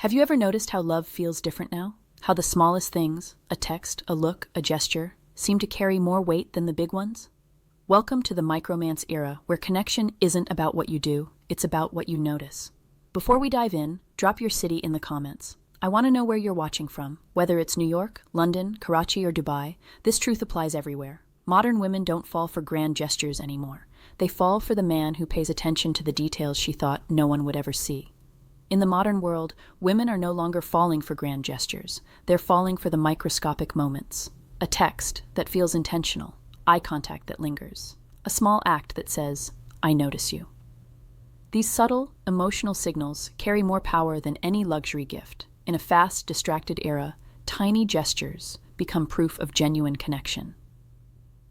Have you ever noticed how love feels different now? How the smallest things, a text, a look, a gesture, seem to carry more weight than the big ones? Welcome to the Micro-Mance era, where connection isn't about what you do, it's about what you notice. Before we dive in, drop your city in the comments. I want to know where you're watching from. Whether it's New York, London, Karachi, or Dubai, this truth applies everywhere. Modern women don't fall for grand gestures anymore. They fall for the man who pays attention to the details she thought no one would ever see. In the modern world, women are no longer falling for grand gestures. They're falling for the microscopic moments. A text that feels intentional, eye contact that lingers, a small act that says, "I notice you." These subtle, emotional signals carry more power than any luxury gift. In a fast, distracted era, tiny gestures become proof of genuine connection.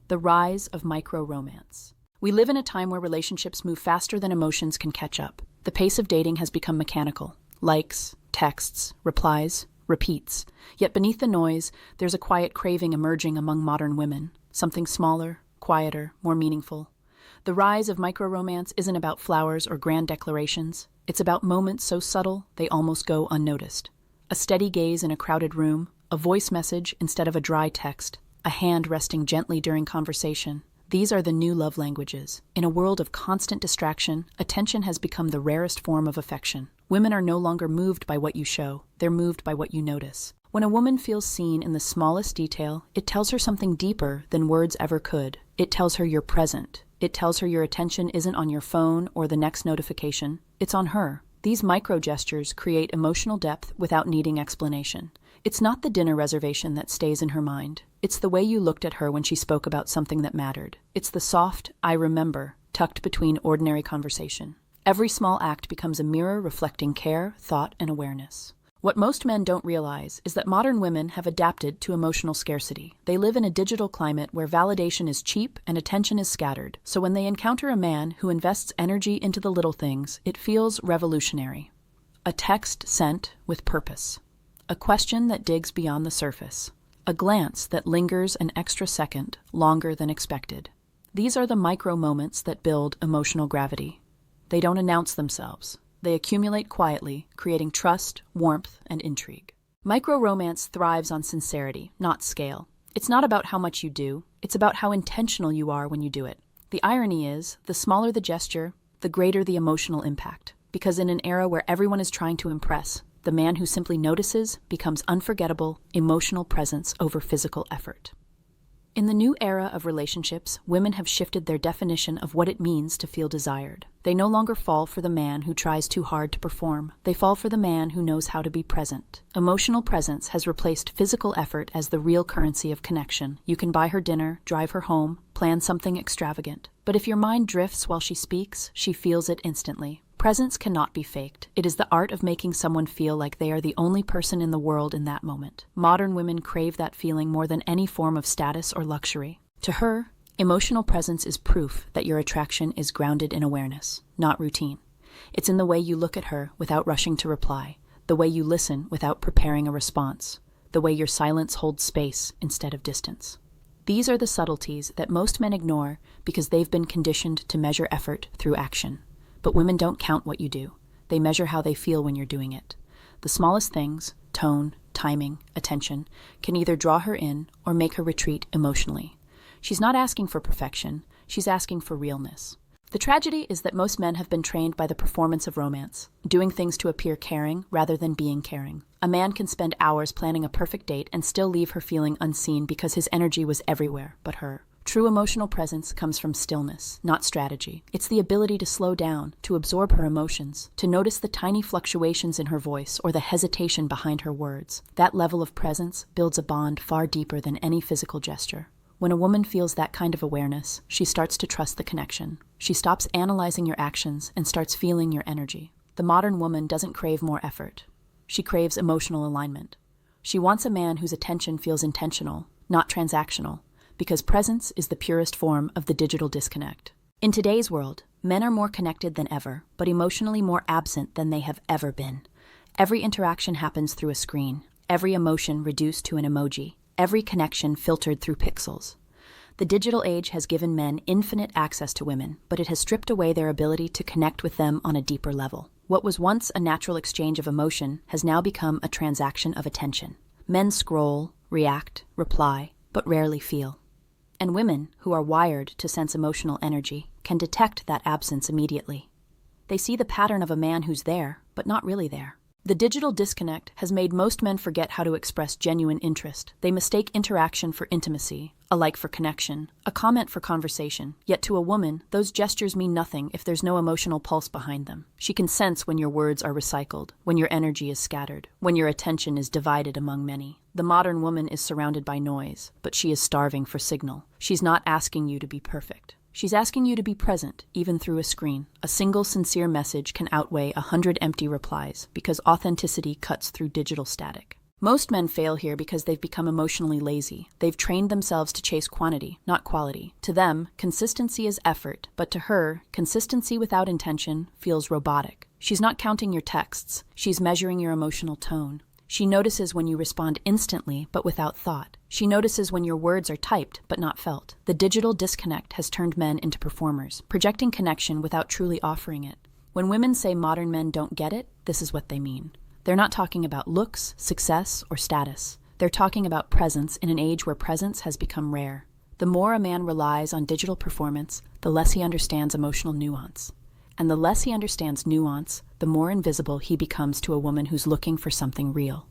The rise of micro-romance. We live in a time where relationships move faster than emotions can catch up. The pace of dating has become mechanical. Likes, texts, replies, repeats. Yet beneath the noise, there's a quiet craving emerging among modern women. Something smaller, quieter, more meaningful. The rise of micro-romance isn't about flowers or grand declarations. It's about moments so subtle they almost go unnoticed. A steady gaze in a crowded room, a voice message instead of a dry text, a hand resting gently during conversation. These are the new love languages. In a world of constant distraction, attention has become the rarest form of affection. Women are no longer moved by what you show, they're moved by what you notice. When a woman feels seen in the smallest detail, it tells her something deeper than words ever could. It tells her you're present. It tells her your attention isn't on your phone or the next notification. It's on her. These micro-gestures create emotional depth without needing explanation. It's not the dinner reservation that stays in her mind. It's the way you looked at her when she spoke about something that mattered. It's the soft, "I remember," tucked between ordinary conversation. Every small act becomes a mirror reflecting care, thought, and awareness. What most men don't realize is that modern women have adapted to emotional scarcity. They live in a digital climate where validation is cheap and attention is scattered. So when they encounter a man who invests energy into the little things, it feels revolutionary. A text sent with purpose. A question that digs beyond the surface. A glance that lingers an extra second, longer than expected. These are the micro moments that build emotional gravity. They don't announce themselves. They accumulate quietly, creating trust, warmth, and intrigue. Micro-romance thrives on sincerity, not scale. It's not about how much you do, it's about how intentional you are when you do it. The irony is, the smaller the gesture, the greater the emotional impact. Because in an era where everyone is trying to impress, the man who simply notices becomes unforgettable, emotional presence over physical effort. In the new era of relationships, women have shifted their definition of what it means to feel desired. They no longer fall for the man who tries too hard to perform. They fall for the man who knows how to be present. Emotional presence has replaced physical effort as the real currency of connection. You can buy her dinner, drive her home, plan something extravagant. But if your mind drifts while she speaks, she feels it instantly. Presence cannot be faked. It is the art of making someone feel like they are the only person in the world in that moment. Modern women crave that feeling more than any form of status or luxury. To her, emotional presence is proof that your attraction is grounded in awareness, not routine. It's in the way you look at her without rushing to reply, the way you listen without preparing a response, the way your silence holds space instead of distance. These are the subtleties that most men ignore because they've been conditioned to measure effort through action. But women don't count what you do. They measure how they feel when you're doing it. The smallest things, tone, timing, attention, can either draw her in or make her retreat emotionally. She's not asking for perfection, she's asking for realness. The tragedy is that most men have been trained by the performance of romance, doing things to appear caring rather than being caring. A man can spend hours planning a perfect date and still leave her feeling unseen because his energy was everywhere but her. True emotional presence comes from stillness, not strategy. It's the ability to slow down, to absorb her emotions, to notice the tiny fluctuations in her voice or the hesitation behind her words. That level of presence builds a bond far deeper than any physical gesture. When a woman feels that kind of awareness, she starts to trust the connection. She stops analyzing your actions and starts feeling your energy. The modern woman doesn't crave more effort. She craves emotional alignment. She wants a man whose attention feels intentional, not transactional. Because presence is the purest form of the digital disconnect. In today's world, men are more connected than ever, but emotionally more absent than they have ever been. Every interaction happens through a screen, every emotion reduced to an emoji, every connection filtered through pixels. The digital age has given men infinite access to women, but it has stripped away their ability to connect with them on a deeper level. What was once a natural exchange of emotion has now become a transaction of attention. Men scroll, react, reply, but rarely feel. And women, who are wired to sense emotional energy, can detect that absence immediately. They see the pattern of a man who's there, but not really there. The digital disconnect has made most men forget how to express genuine interest. They mistake interaction for intimacy, a like for connection, a comment for conversation. Yet to a woman, those gestures mean nothing if there's no emotional pulse behind them. She can sense when your words are recycled, when your energy is scattered, when your attention is divided among many. The modern woman is surrounded by noise, but she is starving for signal. She's not asking you to be perfect. She's asking you to be present, even through a screen. A single sincere message can outweigh 100 empty replies, because authenticity cuts through digital static. Most men fail here because they've become emotionally lazy. They've trained themselves to chase quantity, not quality. To them, consistency is effort, but to her, consistency without intention feels robotic. She's not counting your texts. She's measuring your emotional tone. She notices when you respond instantly, but without thought. She notices when your words are typed, but not felt. The digital disconnect has turned men into performers, projecting connection without truly offering it. When women say modern men don't get it, this is what they mean. They're not talking about looks, success, or status. They're talking about presence in an age where presence has become rare. The more a man relies on digital performance, the less he understands emotional nuance. And the less he understands nuance, the more invisible he becomes to a woman who's looking for something real.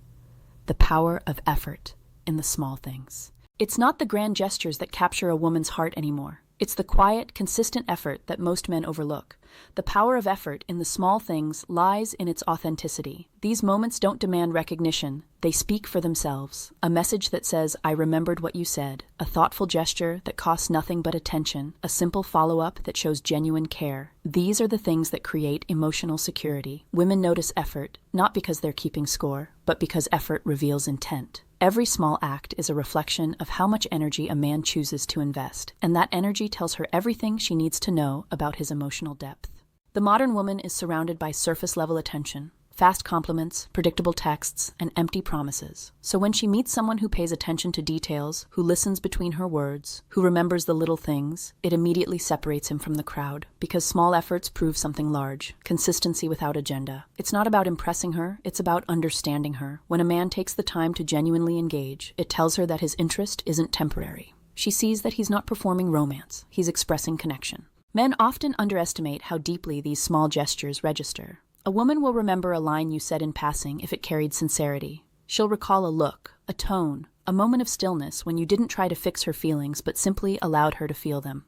The power of effort in the small things. It's not the grand gestures that capture a woman's heart anymore. It's the quiet, consistent effort that most men overlook. The power of effort in the small things lies in its authenticity. These moments don't demand recognition. They speak for themselves. A message that says, "I remembered what you said." A thoughtful gesture that costs nothing but attention. A simple follow-up that shows genuine care. These are the things that create emotional security. Women notice effort, not because they're keeping score, but because effort reveals intent. Every small act is a reflection of how much energy a man chooses to invest, and that energy tells her everything she needs to know about his emotional depth. The modern woman is surrounded by surface-level attention, fast compliments, predictable texts, and empty promises. So when she meets someone who pays attention to details, who listens between her words, who remembers the little things, it immediately separates him from the crowd, because small efforts prove something large, consistency without agenda. It's not about impressing her, it's about understanding her. When a man takes the time to genuinely engage, it tells her that his interest isn't temporary. She sees that he's not performing romance, he's expressing connection. Men often underestimate how deeply these small gestures register. A woman will remember a line you said in passing if it carried sincerity. She'll recall a look, a tone, a moment of stillness when you didn't try to fix her feelings but simply allowed her to feel them.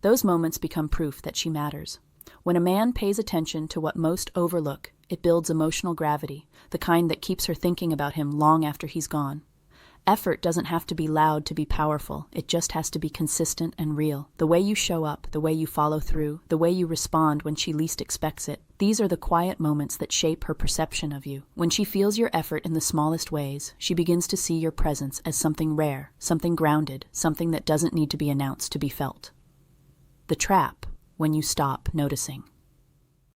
Those moments become proof that she matters. When a man pays attention to what most overlook, it builds emotional gravity, the kind that keeps her thinking about him long after he's gone. Effort doesn't have to be loud to be powerful. It just has to be consistent and real. The way you show up, the way you follow through, the way you respond when she least expects it. These are the quiet moments that shape her perception of you. When she feels your effort in the smallest ways, she begins to see your presence as something rare, something grounded, something that doesn't need to be announced to be felt. The trap, when you stop noticing.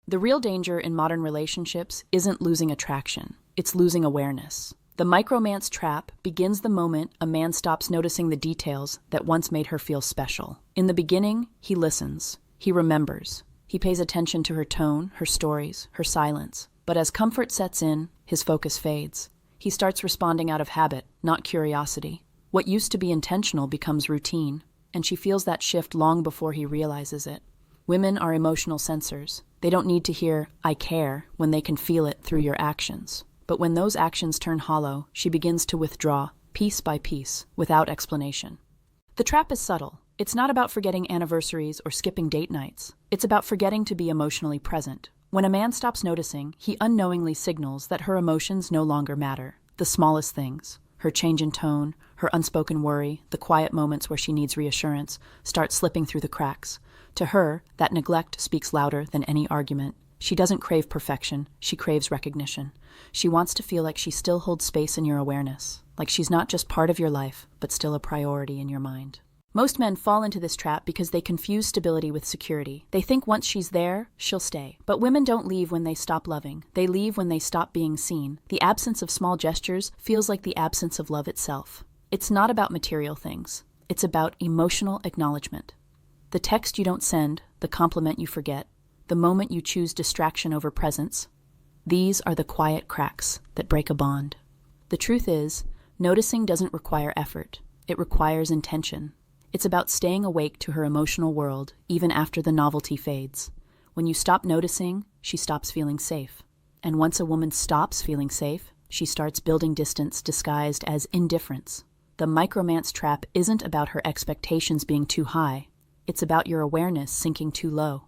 The real danger in modern relationships isn't losing attraction. It's losing awareness. The Micro-Mance Trap begins the moment a man stops noticing the details that once made her feel special. In the beginning, he listens. He remembers. He pays attention to her tone, her stories, her silence. But as comfort sets in, his focus fades. He starts responding out of habit, not curiosity. What used to be intentional becomes routine, and she feels that shift long before he realizes it. Women are emotional sensors. They don't need to hear, "I care," when they can feel it through your actions. But when those actions turn hollow, she begins to withdraw, piece by piece, without explanation. The trap is subtle. It's not about forgetting anniversaries or skipping date nights. It's about forgetting to be emotionally present. When a man stops noticing, he unknowingly signals that her emotions no longer matter. The smallest things, her change in tone, her unspoken worry, the quiet moments where she needs reassurance, start slipping through the cracks. To her, that neglect speaks louder than any argument. She doesn't crave perfection, she craves recognition. She wants to feel like she still holds space in your awareness, like she's not just part of your life, but still a priority in your mind. Most men fall into this trap because they confuse stability with security. They think once she's there, she'll stay. But women don't leave when they stop loving. They leave when they stop being seen. The absence of small gestures feels like the absence of love itself. It's not about material things. It's about emotional acknowledgement. The text you don't send, the compliment you forget, the moment you choose distraction over presence. These are the quiet cracks that break a bond. The truth is, noticing doesn't require effort. It requires intention. It's about staying awake to her emotional world, even after the novelty fades. When you stop noticing, she stops feeling safe. And once a woman stops feeling safe, she starts building distance disguised as indifference. The Micro-Mance Trap isn't about her expectations being too high. It's about your awareness sinking too low.